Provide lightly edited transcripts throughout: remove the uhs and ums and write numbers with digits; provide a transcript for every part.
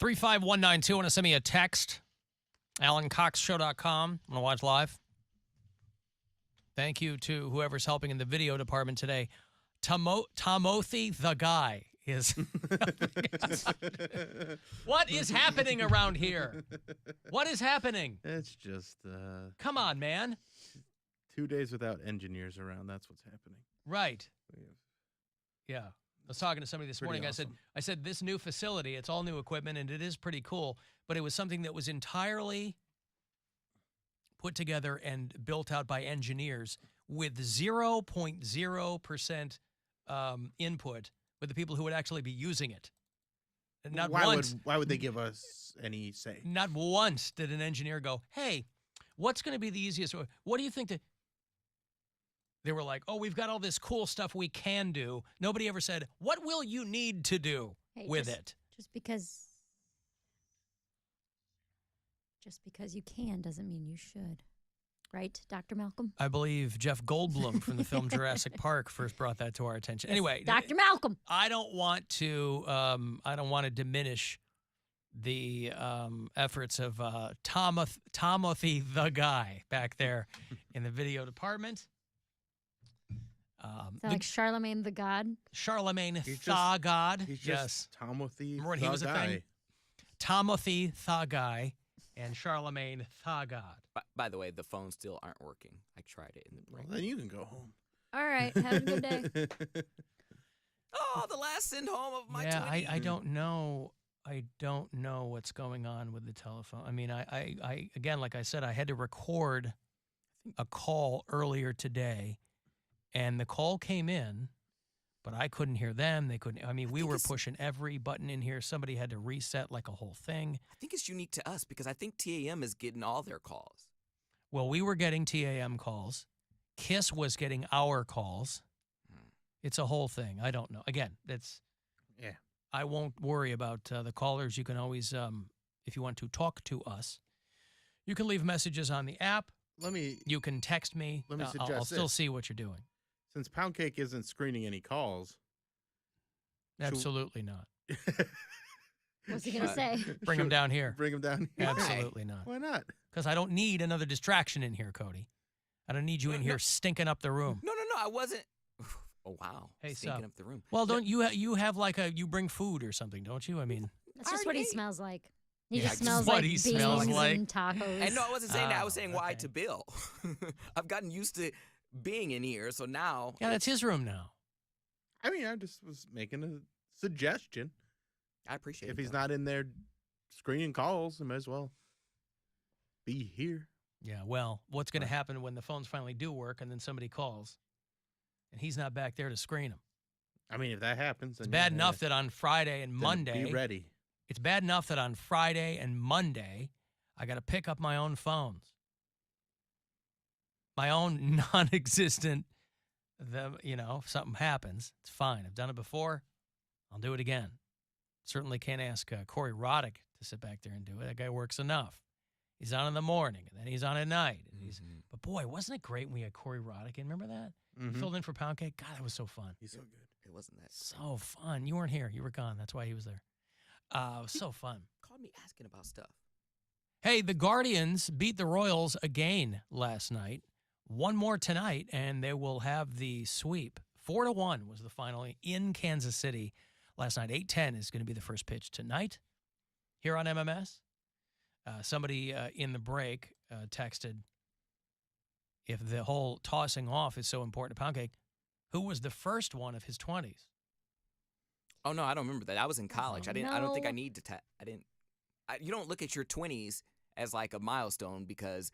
35192. Want to send me a text? AlanCoxShow.com. Want to watch live? Thank you to whoever's helping in the video department today. Timothy the guy is. What is happening around here? What is happening? It's just Come on, man. 2 days without engineers around. That's what's happening. Right. Yeah. I was talking to somebody this morning. Awesome. I said, this new facility, it's all new equipment, and it is pretty cool, but it was something that was entirely put together and built out by engineers with 0.0% input with the people who would actually be using it. And not once. Why would they give us any say? Not once did an engineer go, hey, what's going to be the easiest way? What do you think that? They were like, oh, we've got all this cool stuff we can do. Nobody ever said, what will you need to do with it? Just because you can doesn't mean you should. Right, Dr. Malcolm? I believe Jeff Goldblum from the film Jurassic Park first brought that to our attention. Anyway, Dr. Malcolm. I don't want to diminish the efforts of Timothy the guy back there in the video department. Is that like Charlemagne the God? Charlemagne the God. He's yes. just Timothy Remember when he was a thing? Timothy the guy and Charlemagne the God. By the way, the phones still aren't working. I tried it in the break. Well, then you can go home. All right. Have a good day. Oh, the last send home of my 20. I don't know. I don't know what's going on with the telephone. I mean, I again, like I said, I had to record a call earlier today, and the call came in, but I couldn't hear them. They couldn't. I mean, we were pushing every button in here. Somebody had to reset like a whole thing. I think it's unique to us because I think TAM is getting all their calls. Well, we were getting TAM calls. KISS was getting our calls. It's a whole thing. I don't know. Again, Yeah. I won't worry about the callers. You can always, if you want to talk to us, you can leave messages on the app. You can text me. Let me suggest I'll still this. see what you're doing. Since Poundcake isn't screening any calls. Absolutely not. What's he going to say? Bring him down here. Bring him down here. Absolutely not. Why not? Because I don't need another distraction in here, Cody. I don't need you in here stinking up the room. No, I wasn't. Oh, wow. Hey, stinking up the room. Well, don't you have like you bring food or something, don't you? I mean. That's just what he smells like. He Yeah, just smells what like he beans smells like. and tacos. And no, I wasn't saying that. I was Oh, saying why okay. to Bill. I've gotten used to being in here, so now. Yeah, that's his room now. I mean, I just was making a suggestion. I appreciate it. If he's though. not in there screening calls, I might as well be here. Yeah, well, what's going to happen when the phones finally do work and then somebody calls and he's not back there to screen them? I mean, if that happens, It's bad enough that on Friday and then Monday. be ready. It's bad enough that on Friday and Monday, I got to pick up my own phones. My own non-existent, if something happens, it's fine. I've done it before. I'll do it again. Certainly can't ask Corey Roddick to sit back there and do it. That guy works enough. He's on in the morning, and then he's on at night. And But, boy, wasn't it great when we had Corey Roddick in? Remember that? Mm-hmm. Filled in for Poundcake? God, that was so fun. He's so good. It wasn't that. So fun. You weren't here. You were gone. That's why he was there. It was so fun. Called me asking about stuff. Hey, the Guardians beat the Royals again last night. One more tonight, and they will have the sweep. 4-1 was the final in Kansas City last night. 8:10 is going to be the first pitch tonight here on MMS. Somebody in the break texted, if the whole tossing off is so important to Poundcake, who was the first one of his 20s? Oh no, I don't remember that. I was in college. Oh, I don't think I no. need to. You don't look at your 20s as like a milestone because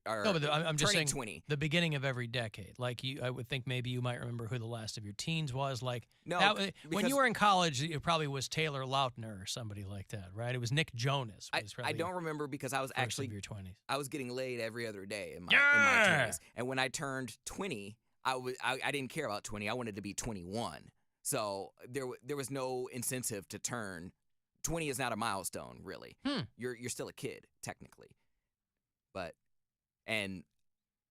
No, but I'm just saying 20. the beginning of every decade. Like I would think maybe you might remember who the last of your teens was. Like No, when because- you were in college, it probably was Taylor Lautner or somebody like that, right? It was Nick Jonas. I Was probably don't remember because I was first actually of your 20s. I was getting laid every other day in my Yeah! 20s. And when I turned 20, I didn't care about 20. I wanted to be 21. So there was no incentive to turn. 20 is not a milestone, really. You're still a kid technically, and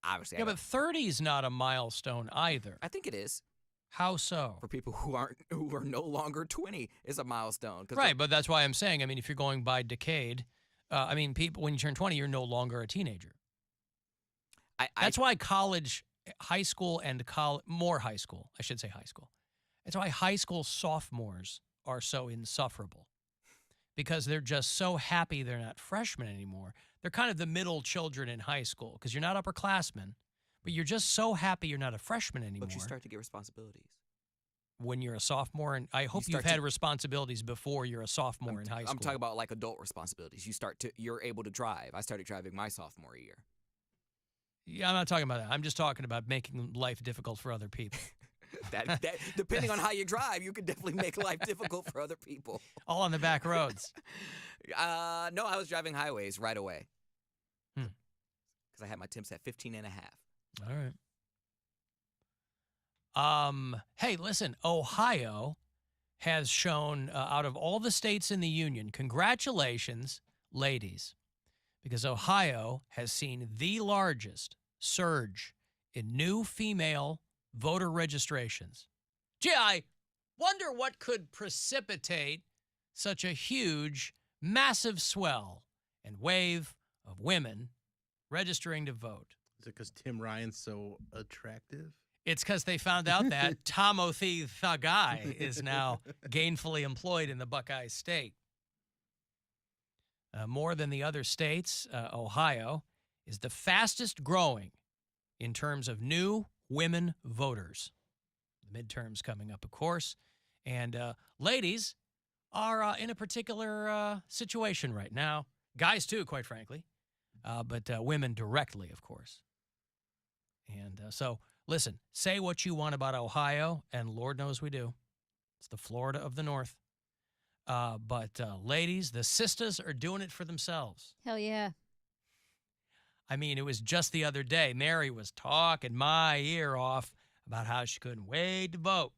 obviously Yeah, but 30's not a milestone either. I think it is. How so? For people who are no longer 20 is a milestone. 'Cause Right, but that's why I'm saying, I mean, if you're going by decade, I mean, people, when you turn 20, you're no longer a teenager. That's why college, high school, and more high school, I should say high school. That's why high school sophomores are so insufferable, because they're just so happy they're not freshmen anymore. They're kind of the middle children in high school, because you're not upperclassmen, but you're just so happy you're not a freshman anymore. But you start to get responsibilities. When you're a sophomore, and I hope you've had responsibilities before you're a sophomore in high school. I'm talking about like adult responsibilities. You're able to drive. I started driving my sophomore year. Yeah, I'm not talking about that. I'm just talking about making life difficult for other people. that depending on how you drive, you can definitely make life difficult for other people. All on the back roads. No, I was driving highways right away. Because I had my temps at 15 and a half. All right. Hey, listen, Ohio has shown, out of all the states in the union, congratulations, ladies, because Ohio has seen the largest surge in new female voter registrations. Gee, I wonder what could precipitate such a huge, massive swell and wave of women registering to vote. Is it because Tim Ryan's so attractive? It's because they found out that Timothy Thagai is now gainfully employed in the Buckeye State. More than the other states, Ohio is the fastest growing in terms of new women voters. The midterms coming up, of course. And ladies are in a particular situation right now. Guys, too, quite frankly. But women directly, of course. And so, listen, say what you want about Ohio, and Lord knows we do. It's the Florida of the North. But ladies, the sisters are doing it for themselves. Hell yeah. I mean, it was just the other day. Mary was talking my ear off about how she couldn't wait to vote.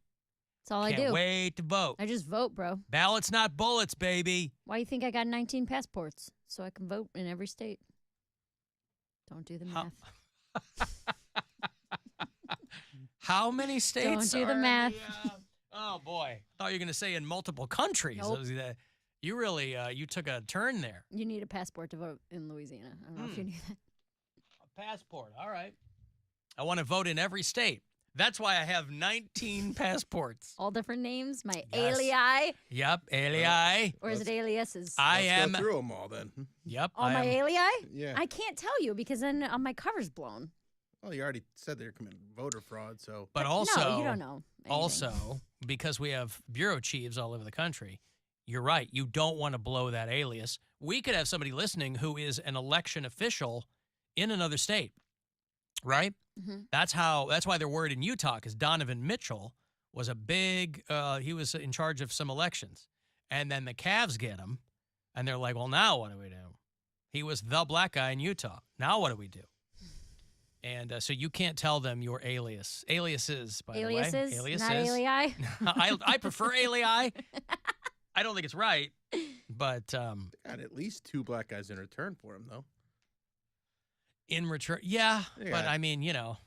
That's all I do. Can't wait to vote. I just vote, bro. Ballots, not bullets, baby. Why do you think I got 19 passports? So I can vote in every state. Don't do the math. How many states? Don't do the math. Oh, boy. Thought you were going to say in multiple countries. Nope. You really, you took a turn there. You need a passport to vote in Louisiana. I don't know if you knew that. A passport. All right. I want to vote in every state. That's why I have 19 passports. All different names. My Yes. alii. Yep, alii. Or is it aliases? Let's go through them all then. Yep. All my alii? Yeah. I can't tell you because then my cover's blown. Well, you already said they're committing voter fraud, so. But also, no, you don't know anything. Also, because we have bureau chiefs all over the country, you're right. You don't want to blow that alias. We could have somebody listening who is an election official in another state, right? Mm-hmm. That's why they're worried in Utah, because Donovan Mitchell was a big, he was in charge of some elections. And then the Cavs get him, and they're like, well, now what do we do? He was the black guy in Utah. Now what do we do? And so you can't tell them your alias. Aliases, by the way. Aliases? Not alii? I prefer alii. I don't think it's right, but They got at least 2 black guys in return for him, though. in return, yeah. But I mean, you know,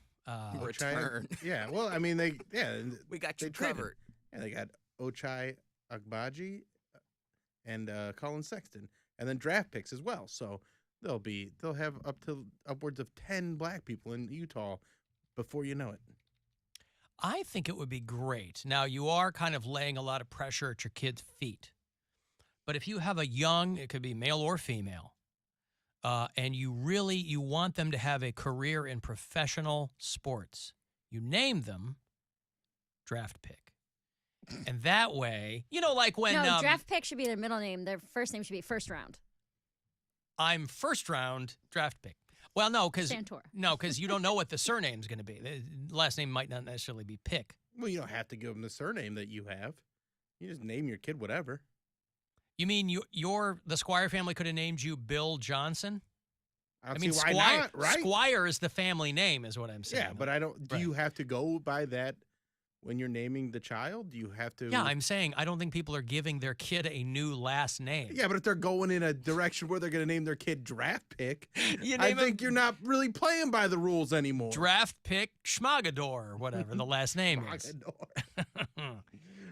Return. Yeah, well, I mean, We got you they traded. covered. Yeah, they got Ochai Agbaji and Colin Sexton, and then draft picks as well. So they'll have upwards of 10 black people in Utah before you know it. I think it would be great. Now, you are kind of laying a lot of pressure at your kids' feet. But if you have a young, it could be male or female, and you want them to have a career in professional sports, you name them draft pick. And that way, you know, like when... No, draft pick should be their middle name. Their first name should be first round. I'm first round draft pick. Well, no, because Santora. you don't know what the surname's going to be. The last name might not necessarily be Pick. Well, you don't have to give them the surname that you have. You just name your kid whatever. You mean the Squire family could have named you Bill Johnson? I mean, Squire, why not, right? Squire is the family name, is what I'm saying. Yeah, but I don't. Do you have to go by that when you're naming the child? Do you have to? Yeah, I'm saying I don't think people are giving their kid a new last name. Yeah, but if they're going in a direction where they're going to name their kid draft pick, You I name think you're not really playing by the rules anymore. Draft pick Schmagador or whatever the last name is. Schmagador.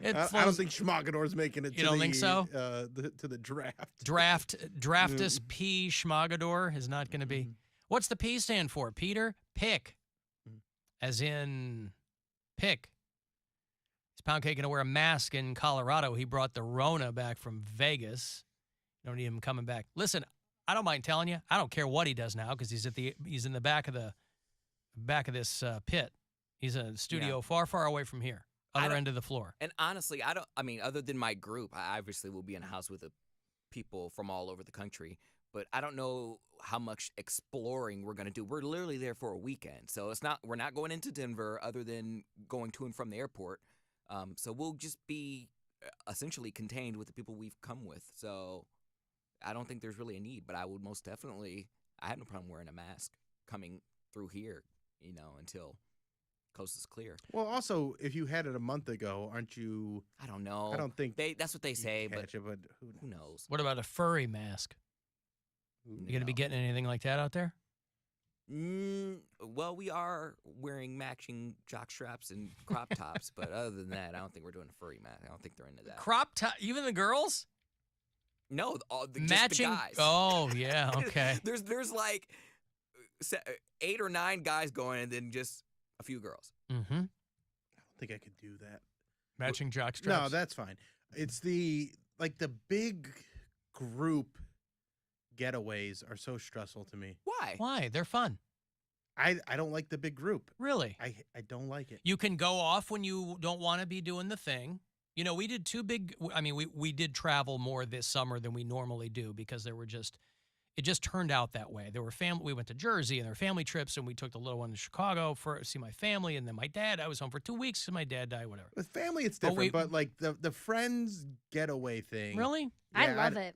It I flows- don't think Schmogador's making it. You don't think so? To the draft. Draftus P. Schmogador is not going to be. What's the P stand for? Peter? Pick. As in pick. Is Poundcake going to wear a mask in Colorado? He brought the Rona back from Vegas. Don't need him coming back. Listen, I don't mind telling you. I don't care what he does now because he's in the back of this pit. He's in a studio far, far away from here, other end of the floor. And honestly, other than my group, I obviously will be in a house with people from all over the country, but I don't know how much exploring we're going to do. We're literally there for a weekend. So we're not going into Denver other than going to and from the airport. So we'll just be essentially contained with the people we've come with. So I don't think there's really a need, but I would most definitely, I have no problem wearing a mask coming through here, until coast is clear. Well, also, if you had it a month ago, aren't you? I don't know. I don't think that's what they say, but who knows? What about a furry mask? You going to be getting anything like that out there? Well, we are wearing matching jock straps and crop tops, but other than that, I don't think we're doing a furry mask. I don't think they're into that. Crop top? Even the girls? No, matching. Just the guys. Oh, yeah, okay. there's like 8 or 9 guys going, and then just a few girls. Mm-hmm. I don't think I could do that. Matching jock straps? No, that's fine. It's the big group getaways are so stressful to me. Why? Why? They're fun. I don't like the big group. Really? I don't like it. You can go off when you don't want to be doing the thing. We did we did travel more this summer than we normally do because it just turned out that way. There were we went to Jersey and there were family trips, and we took the little one to Chicago to see my family, and then my dad. I was home for 2 weeks, and my dad died, whatever. With family, it's different, but like the friends getaway thing. Really? I love it.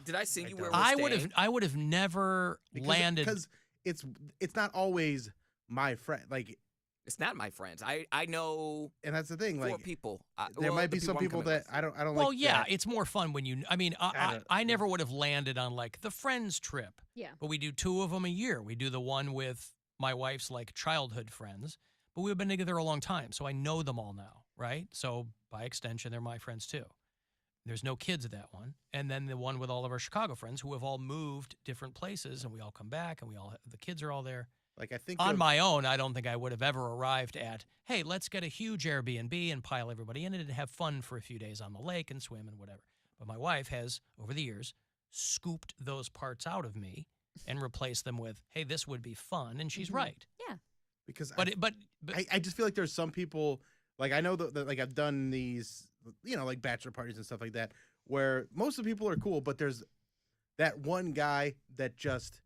Did I sing you where we're I staying? would have never landed because it's not always my friend. Like, it's not my friends. I know, and that's the thing. 4 Like, people. there might be some I'm people coming that with. I don't. Well, like yeah, that. it's more fun when you. I never would have landed on like the friends trip. Yeah. But we do 2 of them a year. We do the one with my wife's like childhood friends, but we've been together a long time, so I know them all now, right? So by extension, they're my friends too. There's no kids at that one, and then the one with all of our Chicago friends who have all moved different places, and we all come back, and the kids are all there. Like, I think on my own, I don't think I would have ever arrived at, hey, let's get a huge Airbnb and pile everybody in it and have fun for a few days on the lake and swim and whatever. But my wife has, over the years, scooped those parts out of me and replaced them with, hey, this would be fun, and she's right. Yeah. Because I just feel like there's some people, like, I know that like I've done these, like bachelor parties and stuff like that, where most of the people are cool, but there's that one guy that just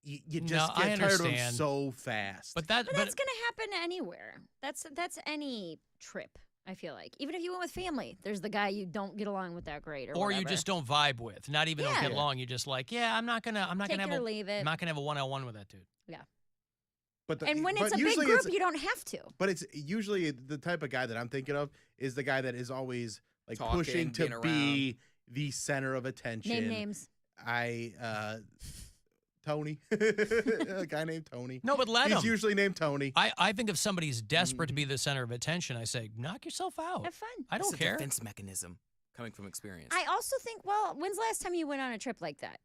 you just get tired of him so fast. But that's going to happen anywhere. That's any trip. I feel like even if you went with family, there's the guy you don't get along with that great, or you just don't vibe with. Not even don't get along. You just like, I'm not gonna leave it. I'm not gonna have a one-on-one with that dude. Yeah. And when it's a big group, you don't have to. But it's usually the type of guy that I'm thinking of is the guy that is always like talking, pushing to be the center of attention. Name names. Tony, a guy named Tony. No, but let him. He's usually named Tony. I think if somebody's desperate to be the center of attention, I say, knock yourself out. Have fun. I don't care. It's a defense mechanism coming from experience. I also think, when's the last time you went on a trip like that?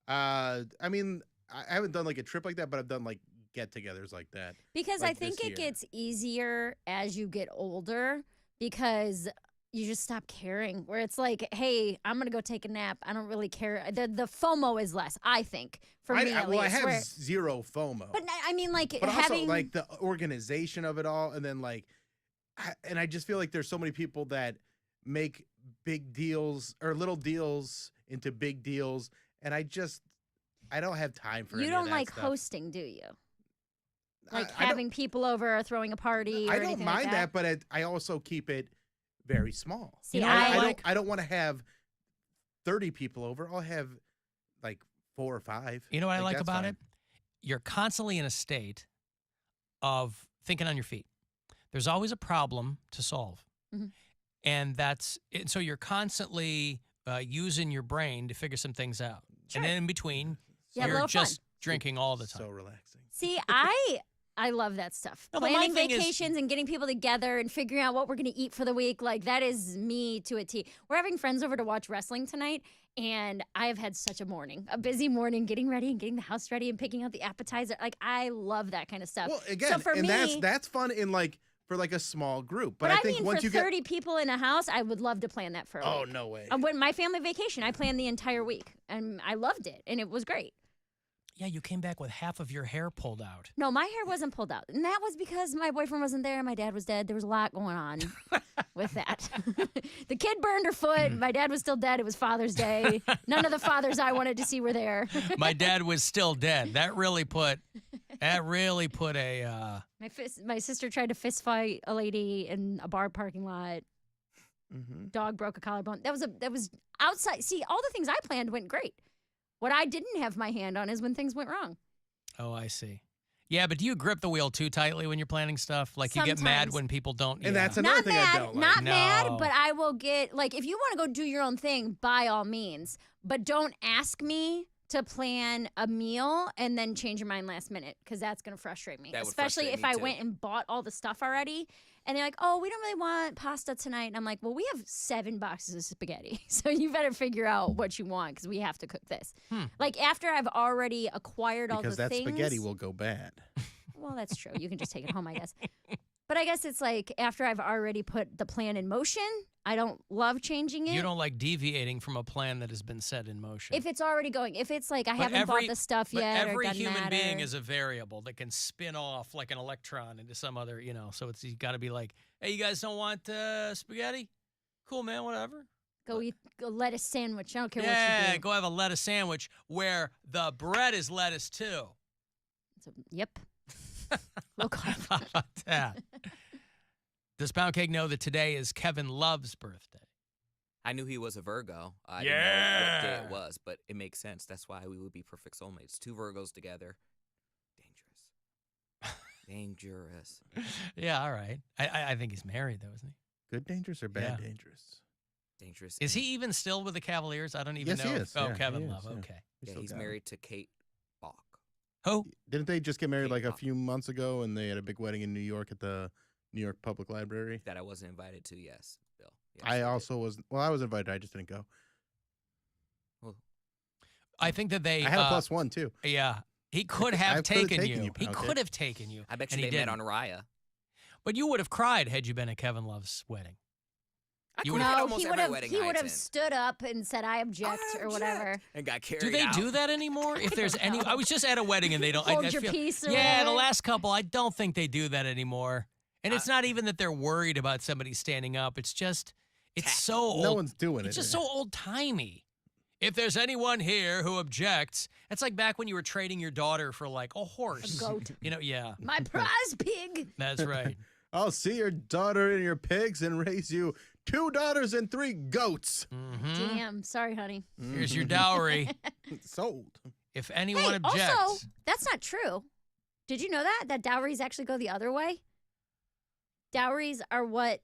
I mean, I haven't done like a trip like that, but I've done like get-togethers like that. Because like I think this it year. gets easier as you get older because you just stop caring. Where it's like, hey, I'm gonna go take a nap. I don't really care. The FOMO is less, I think, for me at least. I have zero FOMO. But I mean, like, but having also like the organization of it all, and then like, I just feel like there's so many people that make big deals or little deals into big deals, and I don't have time for. You any don't of that like stuff. hosting, do you? Like I having people over or throwing a party. Or I don't anything mind like that, but I also keep it very small. See, I don't want to have 30 people over. I'll have like 4 or 5. You know what I like that's about fine. it? You're constantly in a state of thinking on your feet. There's always a problem to solve. Mm-hmm. And so you're constantly using your brain to figure some things out. Sure. And then in between, You have a you're little just fun. drinking all the time. So relaxing. See, I I love that stuff. No, but my Planning thing is- vacations and getting people together and figuring out what we're going to eat for the week. Like, that is me to a T. We're having friends over to watch wrestling tonight, and I have had such a busy morning, getting ready and getting the house ready and picking out the appetizer. Like, I love that kind of stuff. Well, again, so for and me, that's fun in like for like a small group. But but I think mean, once for you 30 people in a house, I would love to plan that for a oh week. no way. When my family vacation, I planned the entire week, and I loved it, and it was great. Yeah, you came back with half of your hair pulled out. No, my hair wasn't pulled out. And that was because my boyfriend wasn't there. My dad was dead. There was a lot going on with that. The kid burned her foot. My dad was still dead. It was Father's Day. None of the fathers I wanted to see were there. My dad was still dead. That really put a My sister tried to fist fight a lady in a bar parking lot. Mm-hmm. Dog broke a collarbone. That was outside. See, all the things I planned went great. What I didn't have my hand on is when things went wrong. Oh, I see. Yeah, but do you grip the wheel too tightly when you're planning stuff? Like you get mad Sometimes. when people don't. And yeah. that's another Not thing mad, I don't like. not mad, No. but I will get, like, if you want to go do your own thing, by all means. But don't ask me to plan a meal and then change your mind last minute, because that's going to frustrate me. That would Especially frustrate if me, I too. went and bought all the stuff already. And they're like, oh, we don't really want pasta tonight. And I'm like, well, we have 7 boxes of spaghetti. So you better figure out what you want, because we have to cook this. Like, after I've already acquired all Because the that things. spaghetti will go bad. Well, that's true. You can just take it home, I guess. But I guess it's like, after I've already put the plan in motion, I don't love changing it. You don't like deviating from a plan that has been set in motion. If it's already going. If it's like, I But haven't every- bought the stuff But yet, or every it doesn't human matter. being is a variable that can spin off like an electron into some other, so it's you got to be like, hey, you guys don't want spaghetti? Cool, man, whatever. Go eat a lettuce sandwich. I don't care Yeah, what you do. go have a lettuce sandwich where the bread is lettuce too. So, yep. Low carb. How about that? Does Poundcake know that today is Kevin Love's birthday? I knew he was a Virgo. I didn't know what day Yeah. it was, but it makes sense. That's why we would be perfect soulmates. 2 Virgos together. Dangerous. Dangerous. Yeah, all right. I think he's married though, isn't he? Good dangerous or bad Yeah. dangerous? Dangerous. Is he even still with the Cavaliers? I don't even Yes, know. he is. Oh, Yeah, Kevin he is, Love. yeah. Okay. We Yeah, still he's got him. married to Kate Bach. Who? Didn't they just get married Kate like a Bach. few months ago, and they had a big wedding in New York at the New York Public Library? That I wasn't invited to, yes, Bill. Yes, I did. also was. Well, I was invited. I just didn't go. I think that they. I had a +1 too. Yeah, he could have I could've taken taken you. you, He Poundcake. could have taken you. I bet and you he they met didn't. on Raya. But you would have cried had you been at Kevin Love's wedding. I You cried would've- at No, almost he every would have. wedding He I would have attend. stood up and said, "I object" or whatever. And got carried Do they out. do that anymore? If there's any, I was just at a wedding and they don't. Hold I your feel, peace or yeah, whatever. the last couple, I don't think they do that anymore. And it's not even that they're worried about somebody standing up. It's just, it's Tact. so old. No one's doing It's it. just so old timey. If there's anyone here who objects, it's like back when you were trading your daughter for like a horse. A goat. Yeah, My prize pig. that's right. I'll see your daughter and your pigs and raise you 2 daughters and 3 goats. Mhm. Damn. Sorry, honey. Here's your dowry. Sold. If anyone Hey, objects, also, that's not true. Did you know that dowries actually go the other way? Dowries are what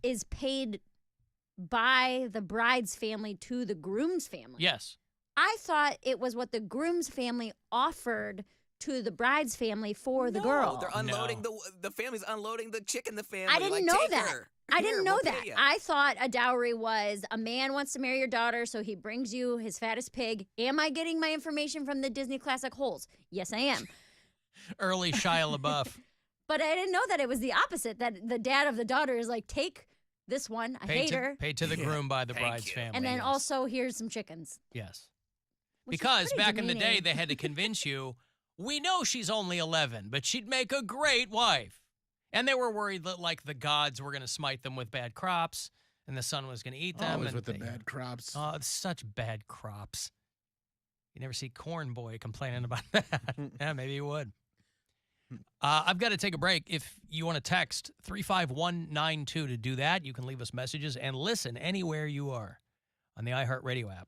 is paid by the bride's family to the groom's family. yes. I thought it was what the groom's family offered to the bride's family for the girl. They're unloading the family's unloading the chick in the family. I didn't like, know take that. her. I Here, didn't know we'll that. pay ya. I thought a dowry was a man wants to marry your daughter, so he brings you his fattest pig. Am I getting my information from the Disney classic Holes? Yes, I am. Early Shia LaBeouf. But I didn't know that it was the opposite, that the dad of the daughter is like, take this one. I hate her. Paid to the Yeah, groom by the thank bride's you. family. And then yes. also, here's some chickens. Yes. Which is Because pretty back in the day, demeaning. they had to convince you, we know she's only 11, but she'd make a great wife. And they were worried that, like, the gods were going to smite them with bad crops and the sun was going to eat them. Always and with the they- bad crops. Oh, it's such bad crops. You never see Corn Boy complaining about that. Yeah, maybe you would. I've got to take a break. If you want to text 35192 to do that, you can leave us messages and listen anywhere you are on the iHeartRadio app.